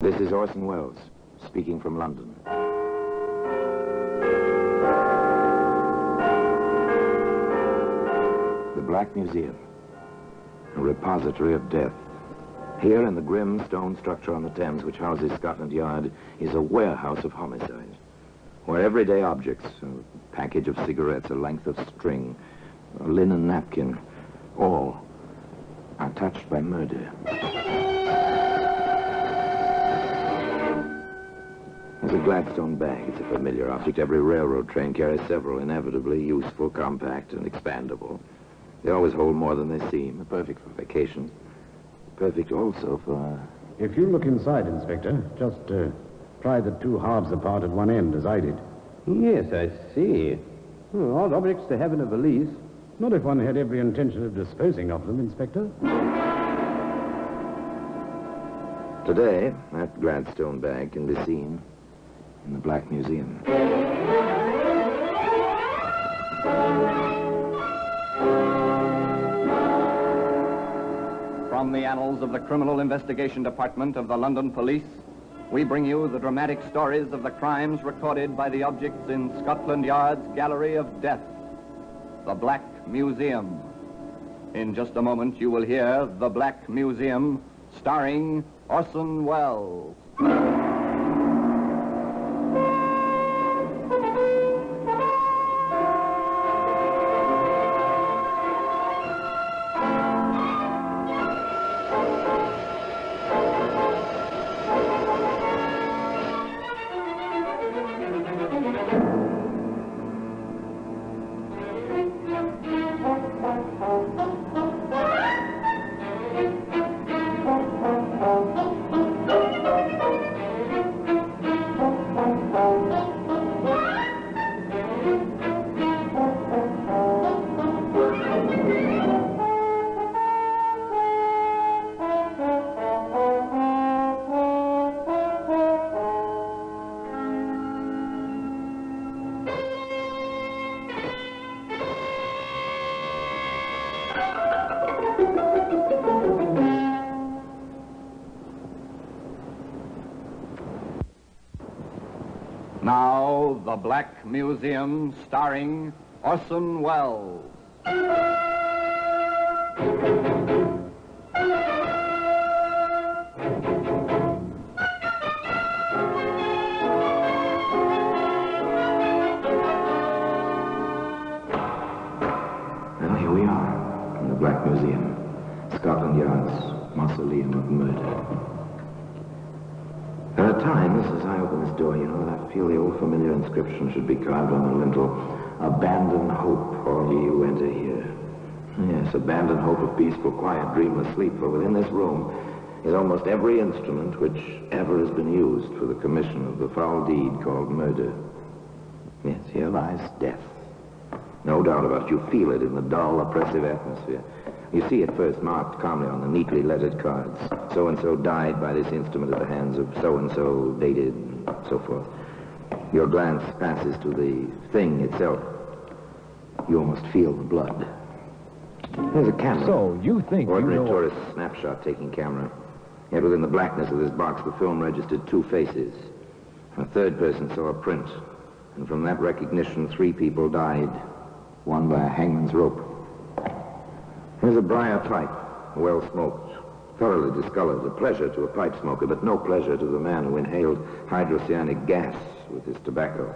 This is Orson Welles, speaking from London. The Black Museum, a repository of death. Here in the grim stone structure on the Thames, which houses Scotland Yard, is a warehouse of homicide, where everyday objects, a package of cigarettes, a length of string, a linen napkin, all are touched by murder. There's a Gladstone bag. It's a familiar object. Every railroad train carries several, inevitably useful, compact, and expandable. They always hold more than they seem. Perfect for vacation. Perfect also for... If you look inside, Inspector, just pry the two halves apart at one end, as I did. Yes, I see. Odd objects to have in a valise. Not if one had every intention of disposing of them, Inspector. Today, that Gladstone bag can be seen in the Black Museum. From the annals of the Criminal Investigation Department of the London Police, we bring you the dramatic stories of the crimes recorded by the objects in Scotland Yard's Gallery of Death, the Black Museum. In just a moment, you will hear The Black Museum, starring Orson Welles. Now, The Black Museum, starring Orson Welles. Well, here we are, in the Black Museum, Scotland Yard's mausoleum of murder. There are times, as I open this door, you know, that I feel the old familiar inscription should be carved on the lintel. Abandon hope, all ye who enter here. Yes, abandon hope of peaceful, quiet, dreamless sleep, for within this room is almost every instrument which ever has been used for the commission of the foul deed called murder. Yes, here lies death. No doubt about it. You feel it in the dull, oppressive atmosphere. You see it first marked calmly on the neatly lettered cards. So-and-so died by this instrument at the hands of so-and-so, dated, and so forth. Your glance passes to the thing itself. You almost feel the blood. There's a camera. So, you think Ordinary tourist snapshot-taking camera. Yet within the blackness of this box, the film registered two faces. A third person saw a print. And from that recognition, 3 people died. One by a hangman's rope. Here's a briar pipe, well smoked, thoroughly discolored. A pleasure to a pipe smoker, but no pleasure to the man who inhaled hydrocyanic gas with his tobacco.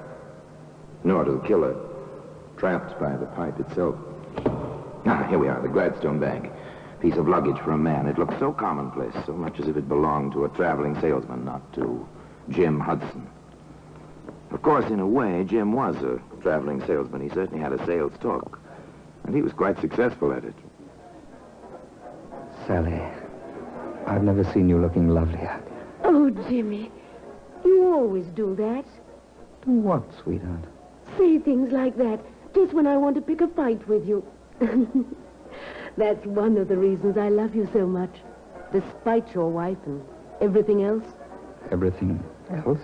Nor to the killer, trapped by the pipe itself. Ah, here we are, the Gladstone bag. Piece of luggage for a man. It looked so commonplace, so much as if it belonged to a traveling salesman, not to Jim Hudson. Of course, in a way, Jim was a traveling salesman. He certainly had a sales talk, and he was quite successful at it. Sally, I've never seen you looking lovelier. Oh, Jimmy, you always do that. Do what, sweetheart? Say things like that just when I want to pick a fight with you. That's one of the reasons I love you so much. Despite your wife and everything else. Everything else?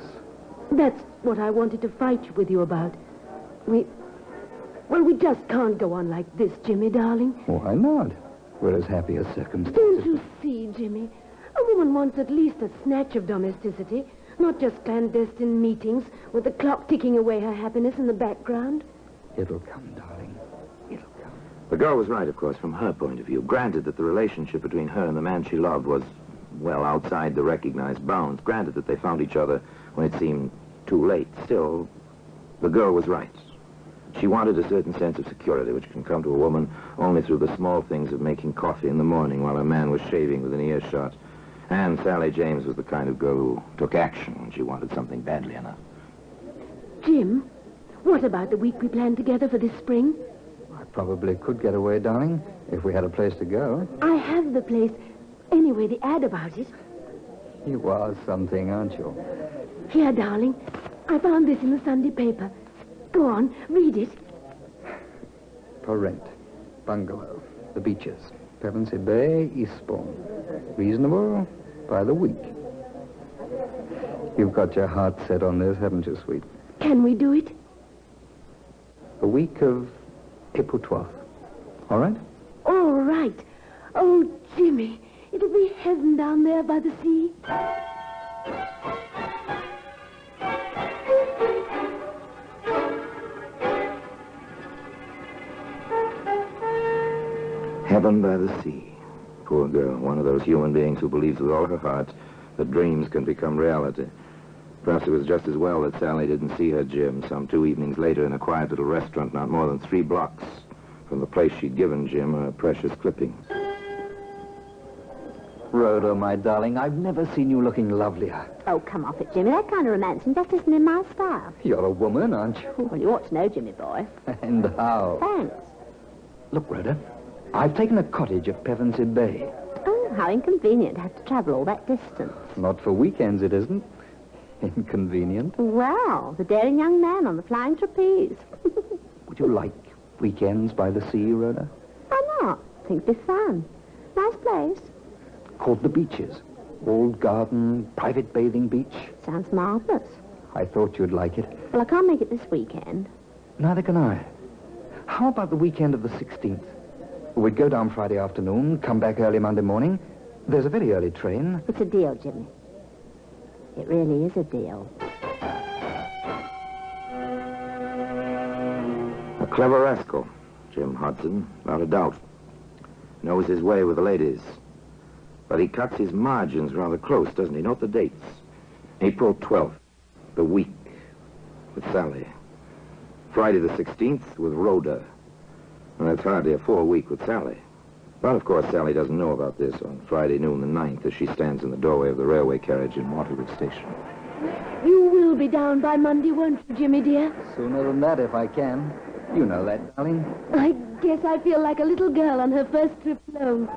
That's what I wanted to fight with you about. We just can't go on like this, Jimmy, darling. Why not? We're as happy as circumstances. Don't you see, Jimmy? A woman wants at least a snatch of domesticity, not just clandestine meetings with the clock ticking away her happiness in the background. It'll come, darling. It'll come. The girl was right, of course, from her point of view. Granted that the relationship between her and the man she loved was, well, outside the recognized bounds. Granted that they found each other when it seemed too late. Still, the girl was right. She wanted a certain sense of security, which can come to a woman only through the small things of making coffee in the morning while her man was shaving within earshot. And Sally James was the kind of girl who took action when she wanted something badly enough. Jim, what about the week we planned together for this spring? I probably could get away, darling, if we had a place to go. I have the place. Anyway, the ad about it. You are something, aren't you? Here, darling. I found this in the Sunday paper. Go on, read it. For rent. Bungalow. The beaches. Pevensey Bay, Eastbourne. Reasonable by the week. You've got your heart set on this, haven't you, sweet? Can we do it? The week of April 12th. All right? All right. Oh, Jimmy, it'll be heaven down there by the sea. Heaven by the sea. Poor girl, one of those human beings who believes with all her heart that dreams can become reality. Perhaps it was just as well that Sally didn't see her Jim some 2 evenings later in a quiet little restaurant not more than 3 blocks from the place she'd given Jim a precious clipping. Rhoda, my darling, I've never seen you looking lovelier. Oh, come off it, Jimmy. That kind of romancing just isn't in my style. You're a woman, aren't you? Well, you ought to know, Jimmy boy. And how? Thanks. Look, Rhoda, I've taken a cottage at Pevensey Bay. Oh, how inconvenient to have to travel all that distance. Not for weekends, it isn't. Inconvenient. Well, the daring young man on the flying trapeze. Would you like weekends by the sea, Rhoda? Why not? Think it'd be fun. Nice place. Called the Beaches. Old garden, private bathing beach. Sounds marvelous. I thought you'd like it. Well, I can't make it this weekend. Neither can I. How about the weekend of the 16th? We'd go down Friday afternoon, come back early Monday morning. There's a very early train. It's a deal, Jimmy. It really is a deal. A clever rascal, Jim Hudson, without a doubt. Knows his way with the ladies. But he cuts his margins rather close, doesn't he? Note the dates. April 12th, the week, with Sally. Friday the 16th, with Rhoda. And that's hardly a 4-week with Sally. But, of course, Sally doesn't know about this on Friday noon the 9th as she stands in the doorway of the railway carriage in Waterloo Station. You will be down by Monday, won't you, Jimmy, dear? Sooner than that, if I can. You know that, darling. I guess I feel like a little girl on her first trip alone.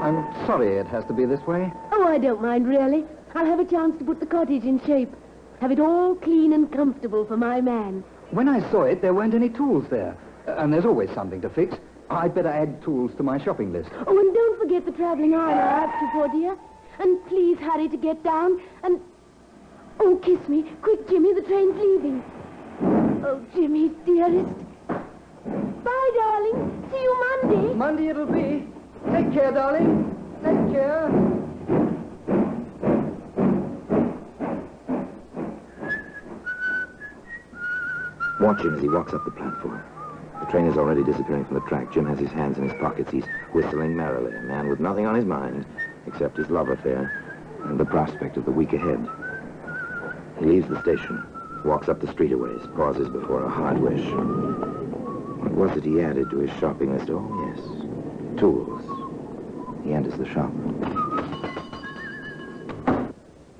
I'm sorry it has to be this way. Oh, I don't mind, really. I'll have a chance to put the cottage in shape. Have it all clean and comfortable for my man. When I saw it, there weren't any tools there. And there's always something to fix. I'd better add tools to my shopping list. Oh, and don't forget the traveling iron I asked you for, dear. And please hurry to get down. And... oh, kiss me. Quick, Jimmy, the train's leaving. Oh, Jimmy, dearest. Bye, darling. See you Monday. Monday it'll be. Take care, darling. Take care. Watch him as he walks up the platform. The train is already disappearing from the track. Jim has his hands in his pockets. He's whistling merrily, a man with nothing on his mind except his love affair and the prospect of the week ahead. He leaves the station, walks up the street a ways, pauses before a hard wish. What was it he added to his shopping list? Oh, yes, tools. He enters the shop.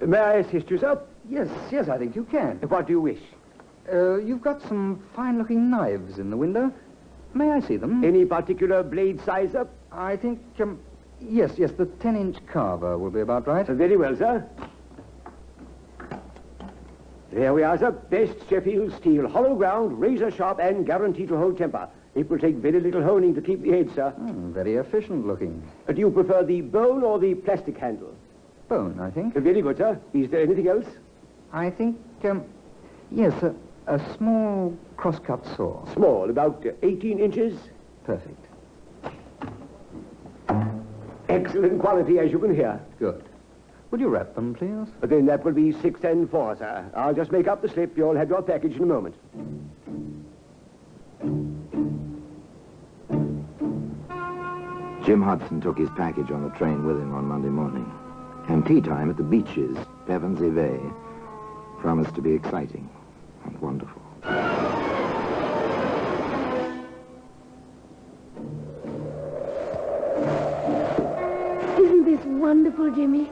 May I assist you, sir? Yes, I think you can. What do you wish? You've got some fine-looking knives in the window. May I see them? Any particular blade size, sir? I think, yes, the 10-inch carver will be about right. Very well, sir. There we are, sir. Best Sheffield steel, hollow ground, razor sharp, and guaranteed to hold temper. It will take very little honing to keep the edge, sir. Very efficient looking. Do you prefer the bone or the plastic handle? Bone, I think. Very good, sir. Is there anything else? I think, yes, a small cross-cut saw. Small, about 18 inches. Perfect. Excellent quality, as you can hear. Good. Would you wrap them, please? Then that will be 6 and 4, sir. I'll just make up the slip. You'll have your package in a moment. Jim Hudson took his package on the train with him on Monday morning. And tea time at the beaches, Pevensey, promised to be exciting and wonderful. Isn't this wonderful, Jimmy?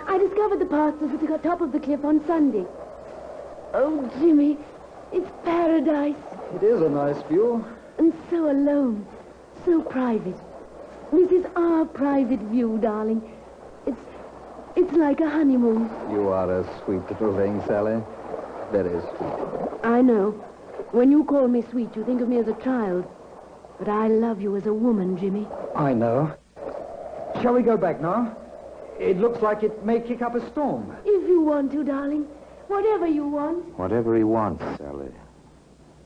I discovered the pastures at the top of the cliff on Sunday. Oh, Jimmy, it's paradise. It is a nice view. And so alone, so private. This is our private view, darling. It's like a honeymoon. You are a sweet little thing, Sally. Very sweet. I know. When you call me sweet, you think of me as a child. But I love you as a woman, Jimmy. I know. Shall we go back now? It looks like it may kick up a storm. If you want to, darling. Whatever you want. Whatever he wants, Sally.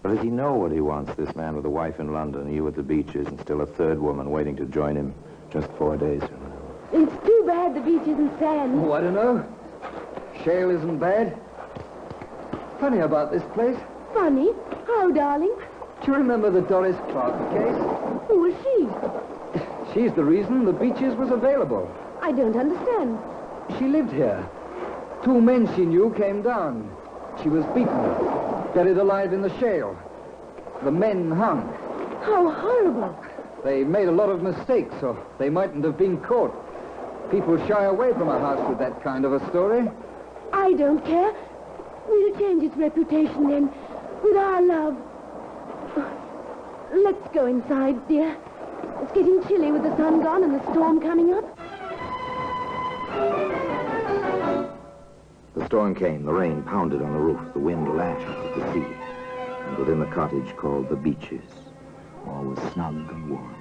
But does he know what he wants, this man with a wife in London, you at the beaches, and still a third woman waiting to join him just 4 days from now? It's too bad the beach isn't sand. Oh, I don't know. Shale isn't bad. Funny about this place. Funny? How, darling? Do you remember the Doris Clark case? Who was she? She's the reason the beaches was available. I don't understand. She lived here. 2 men she knew came down. She was beaten, buried alive in the shale. The men hung. How horrible. They made a lot of mistakes, so they mightn't have been caught. People shy away from a house with that kind of a story. I don't care. We'll change its reputation then, with our love. Let's go inside, dear. It's getting chilly with the sun gone and the storm coming up. The storm came, the rain pounded on the roof, the wind lashed at the sea. And within the cottage called the Beaches, all was snug and warm.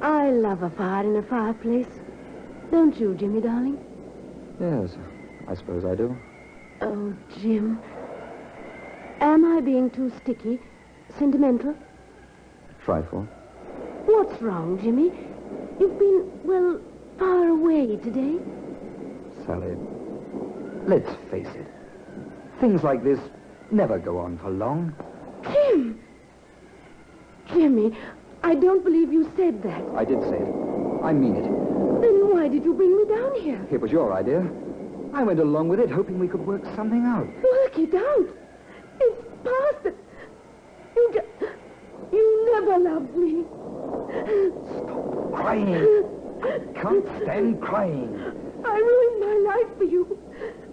I love a fire in a fireplace. Don't you, Jimmy, darling? Yes, I suppose I do. Oh, Jim. Am I being too sticky? Sentimental? Trifle. What's wrong, Jimmy? You've been, well, far away today. Sally, let's face it. Things like this never go on for long. Jim! Jimmy, I don't believe you said that. I did say it. I mean it. Then why did you bring me down here? It was your idea. I went along with it, hoping we could work something out. Work it out? It's past it. You never loved me. Stop crying. I can't stand crying. I ruined my life for you.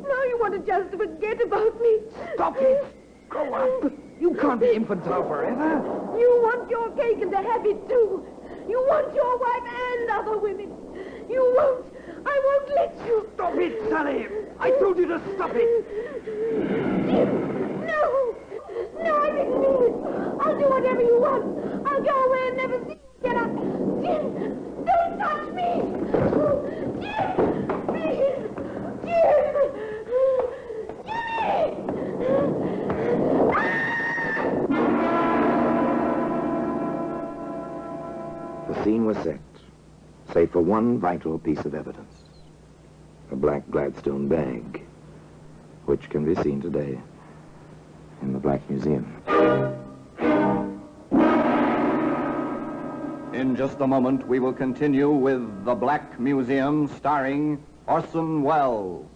Now you want to just forget about me. Stop it. Grow up. You can't be infantile forever. You want your cake and to have it too. You want your wife and other women. You won't. I won't let you. Stop it, Sally. I told you to stop it. Jim, no. No, I didn't mean it. I'll do whatever you want. I'll go away and never see you again. Jim, don't touch me. Jim, please. Jim. The scene was set, save for one vital piece of evidence. A black Gladstone bag, which can be seen today in the Black Museum. In just a moment, we will continue with The Black Museum, starring Orson Welles.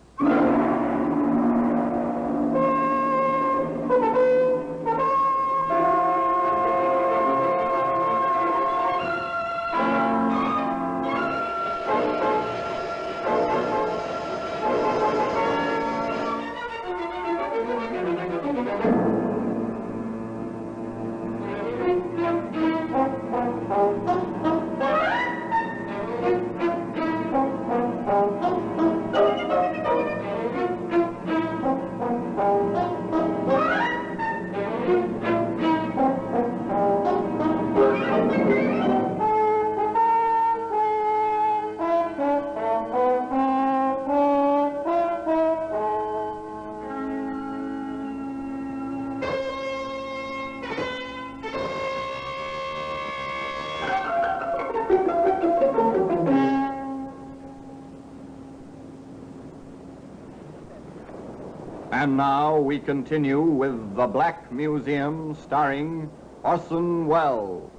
And now we continue with The Black Museum, starring Orson Welles.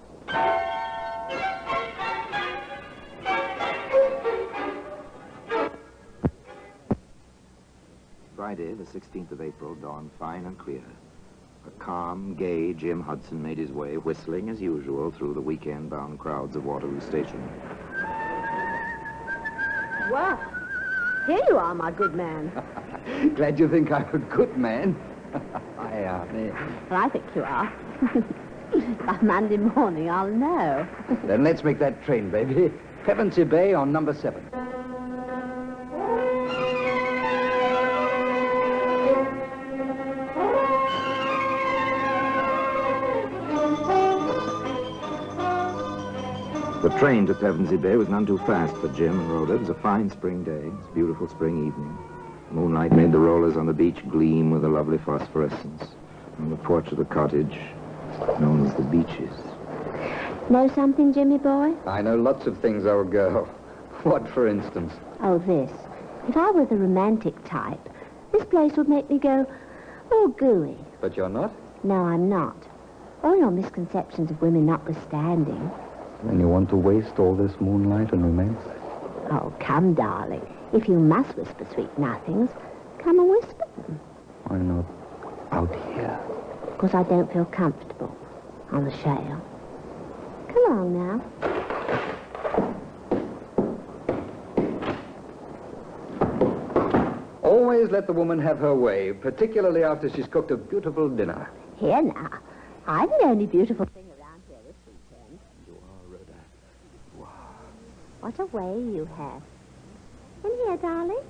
Friday, the 16th of April, dawned fine and clear. A calm, gay Jim Hudson made his way, whistling as usual, through the weekend-bound crowds of Waterloo Station. Well, here you are, my good man. Glad you think I'm a good man. Well, I think you are. By Monday morning, I'll know. Then let's make that train, baby. Pevensey Bay on number 7. The train to Pevensey Bay was none too fast for Jim and Rhoda. It was a fine spring day. It was a beautiful spring evening. Moonlight made the rollers on the beach gleam with a lovely phosphorescence. On the porch of the cottage, known as the Beaches. Know something, Jimmy boy? I know lots of things, old girl. What, for instance? Oh, this. If I were the romantic type, this place would make me go, oh, gooey. But you're not? No, I'm not. All your misconceptions of women notwithstanding. Then you want to waste all this moonlight and romance? Oh, come, darling. If you must whisper sweet nothings, come and whisper them. Why not out here? Because I don't feel comfortable on the shale. Come along now. Always let the woman have her way, particularly after she's cooked a beautiful dinner. Here now. I'm the only beautiful thing around here this weekend. You are, Rhoda. Wow. What a way you have. In here, darling.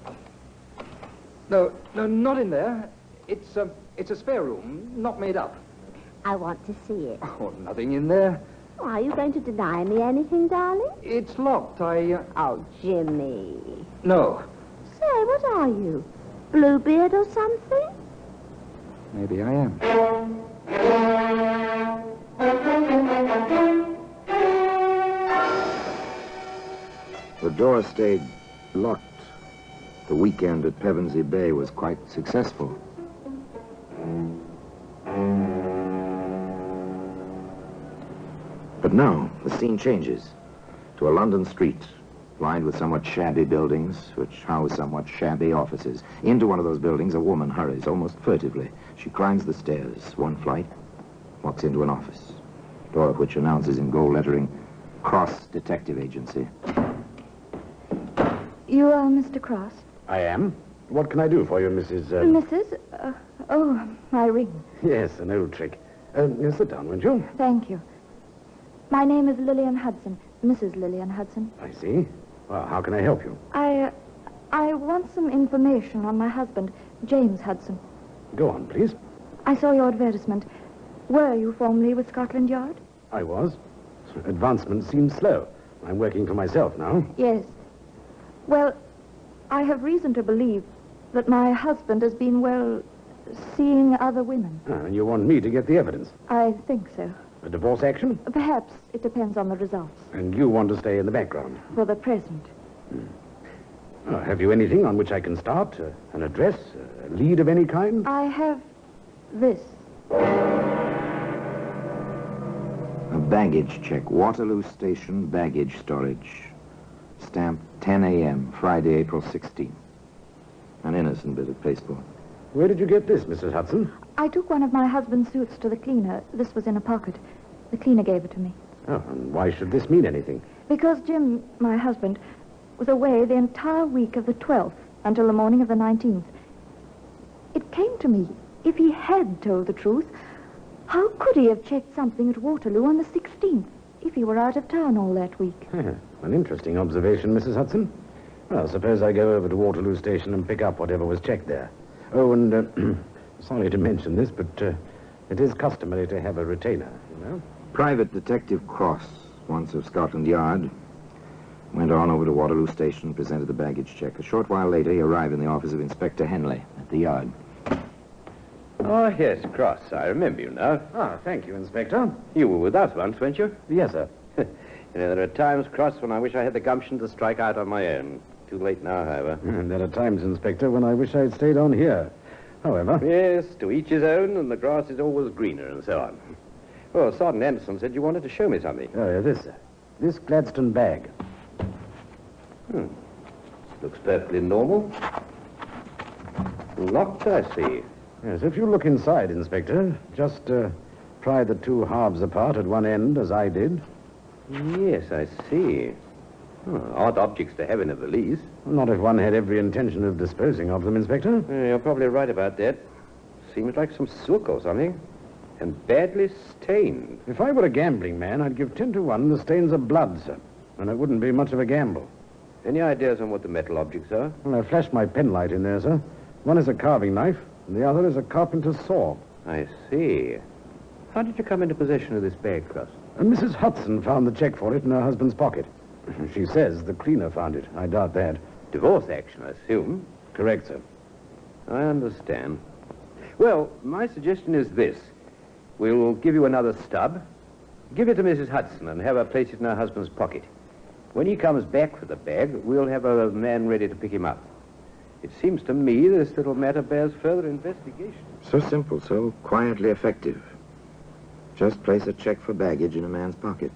No, not in there. It's a spare room, not made up. I want to see it. Oh, nothing in there. Oh, are you going to deny me anything, darling? It's locked. Oh, Jimmy. No. Say, what are you? Bluebeard or something? Maybe I am. The door stayed locked. The weekend at Pevensey Bay was quite successful. But now, the scene changes to a London street lined with somewhat shabby buildings which house somewhat shabby offices. Into one of those buildings, a woman hurries almost furtively. She climbs the stairs, one flight, walks into an office, door of which announces in gold lettering, Cross Detective Agency. You are Mr. Cross? I am. What can I do for you, Mrs. Mrs.? My ring. Yes, an old trick. Sit down, won't you? Thank you. My name is Lillian Hudson, Mrs. Lillian Hudson. I see. Well, how can I help you? I want some information on my husband, James Hudson. Go on, please. I saw your advertisement. Were you formerly with Scotland Yard? I was. Advancement seems slow. I'm working for myself now. Yes. Well, I have reason to believe that my husband has been, seeing other women. And you want me to get the evidence? I think so. A divorce action? Perhaps it depends on the results. And you want to stay in the background? For the present. Have you anything on which I can start? An address? A lead of any kind? I have this. A baggage check. Waterloo Station baggage storage. Stamped 10 a.m., Friday, April 16th. An innocent bit of pasteboard. Where did you get this, Mrs. Hudson? I took one of my husband's suits to the cleaner. This was in a pocket. The cleaner gave it to me. Oh, and why should this mean anything? Because Jim, my husband, was away the entire week of the 12th until the morning of the 19th. It came to me, if he had told the truth, how could he have checked something at Waterloo on the 16th if he were out of town all that week? An interesting observation, Mrs. Hudson. Well, suppose I go over to Waterloo Station and pick up whatever was checked there. Oh, and, sorry to mention this, but it is customary to have a retainer, you know? Private Detective Cross, once of Scotland Yard, went on over to Waterloo Station and presented the baggage check. A short while later, he arrived in the office of Inspector Henley at the yard. Oh, yes, Cross. I remember you now. Ah, thank you, Inspector. You were with us once, weren't you? Yes, sir. You know, there are times, Cross, when I wish I had the gumption to strike out on my own. Too late now, however. And there are times, Inspector, when I wish I'd stayed on here. however. Yes, to each his own, and the grass is always greener, and so on. Well, Sergeant Anderson said you wanted to show me something. Oh, yeah, this, sir. This Gladstone bag. Looks perfectly normal. Locked, I see. Yes, if you look inside, Inspector, just pry the two halves apart at one end, as I did. Yes, I see. Odd objects to have in a valise. Not if one had every intention of disposing of them, Inspector. You're probably right about that. Seems like some silk or something. And badly stained. If I were a gambling man, I'd give 10 to 1 the stains are blood, sir. And it wouldn't be much of a gamble. Any ideas on what the metal objects are? Well, I flashed my penlight in there, sir. One is a carving knife, and the other is a carpenter's saw. I see. How did you come into possession of this bag, Cross? And Mrs. Hudson found the check for it in her husband's pocket. She says the cleaner found it. I doubt that. Divorce action, I assume. Correct, sir. I understand. Well, my suggestion is this. We'll give you another stub. Give it to Mrs. Hudson and have her place it in her husband's pocket. When he comes back for the bag, we'll have a man ready to pick him up. It seems to me this little matter bears further investigation. So simple, so quietly effective. Just place a check for baggage in a man's pocket.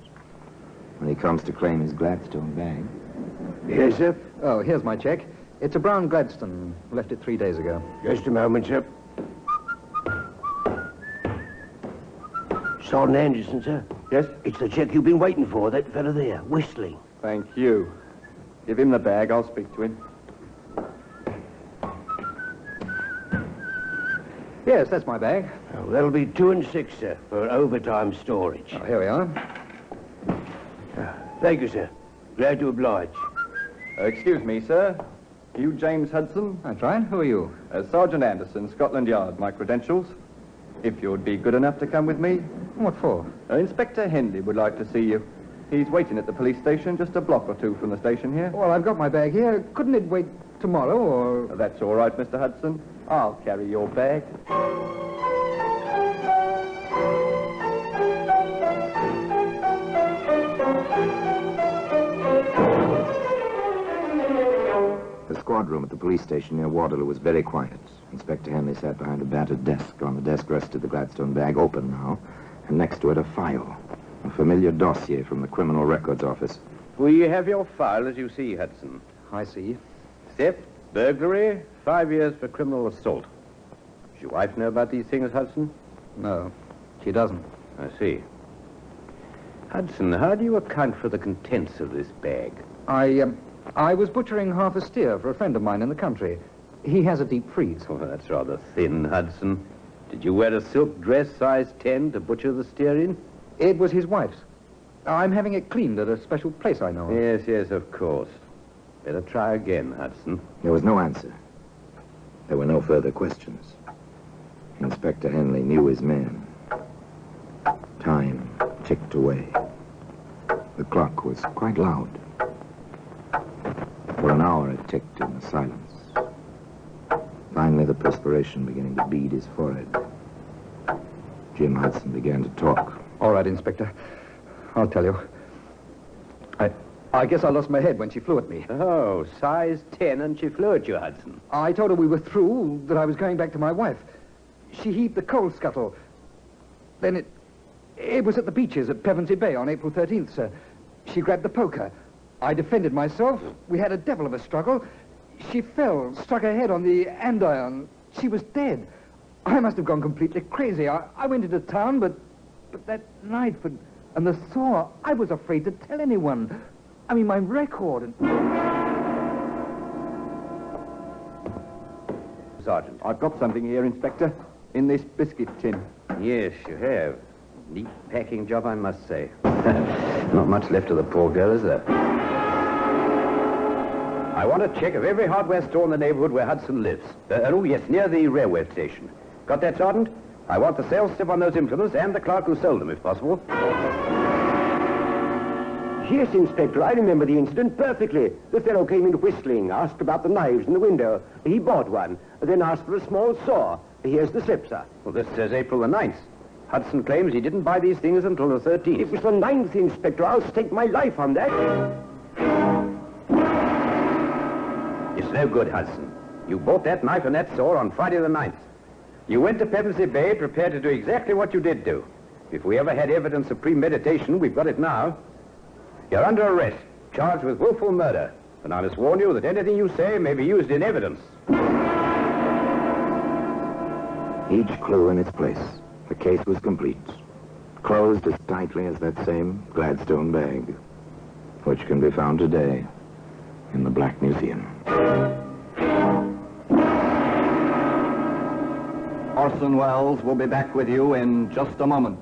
When he comes to claim his Gladstone bag. Yes, sir. Oh, here's my check. It's a brown Gladstone. Left it 3 days ago. Just a moment, sir. Sergeant Anderson, sir. Yes? It's the check you've been waiting for, that fella there, whistling. Thank you. Give him the bag. I'll speak to him. Yes, that's my bag. Oh, that'll be 2 and 6, sir, for overtime storage. Oh, here we are. Thank you, sir. Glad to oblige. Excuse me, sir. You James Hudson? That's right. Who are you? Sergeant Anderson, Scotland Yard. My credentials. If you would be good enough to come with me. What for? Inspector Henley would like to see you. He's waiting at the police station just a block or two from the station here. Well, I've got my bag here. Couldn't it wait tomorrow, or... That's all right, Mr. Hudson. I'll carry your bag. The squad room at the police station near Waterloo was very quiet. Inspector Henley sat behind a battered desk. On the desk rested the Gladstone bag, open now, and next to it a file. A familiar dossier from the Criminal Records Office. We have your file, as you see, Hudson. I see. Theft, burglary, 5 years for criminal assault. Does your wife know about these things, Hudson? No, she doesn't. I see. Hudson, how do you account for the contents of this bag? I was butchering half a steer for a friend of mine in the country. He has a deep freeze. Oh, that's rather thin, Hudson. Did you wear a silk dress size 10 to butcher the steer in? It was his wife's. I'm having it cleaned at a special place I know of. Yes, yes, of course. Better try again, Hudson. There was no answer. There were no further questions. Inspector Henley knew his man. Time ticked away. The clock was quite loud. For an hour it ticked in the silence. Finally, the perspiration beginning to bead his forehead. Jim Hudson began to talk. All right, Inspector. I'll tell you. I guess I lost my head when she flew at me. Oh, size 10 and she flew at you, Hudson. I told her we were through, that I was going back to my wife. She heaved the coal scuttle. Then it was at the beaches at Pevensey Bay on April 13th, sir. She grabbed the poker. I defended myself. We had a devil of a struggle. She fell, struck her head on the andiron. She was dead. I must have gone completely crazy. I went into town, but that knife and the saw, I was afraid to tell anyone. I mean, my record and... Sergeant. I've got something here, Inspector. In this biscuit tin. Yes, you have. Neat packing job, I must say. Not much left of the poor girl, is there? I want a check of every hardware store in the neighborhood where Hudson lives. Oh, yes, near the railway station. Got that, Sergeant? I want the sales slip on those implements and the clerk who sold them, if possible. Yes, Inspector, I remember the incident perfectly. The fellow came in whistling, asked about the knives in the window. He bought one, then asked for a small saw. Here's the slip, sir. Well, this says April the 9th. Hudson claims he didn't buy these things until the 13th. It was the 9th, Inspector. I'll stake my life on that. It's no good, Hudson. You bought that knife and that saw on Friday the 9th. You went to Pevensey Bay prepared to do exactly what you did do. If we ever had evidence of premeditation, we've got it now. You're under arrest, charged with willful murder. And I must warn you that anything you say may be used in evidence. Each clue in its place. The case was complete. Closed as tightly as that same Gladstone bag, which can be found today in the Black Museum. Orson Welles will be back with you in just a moment.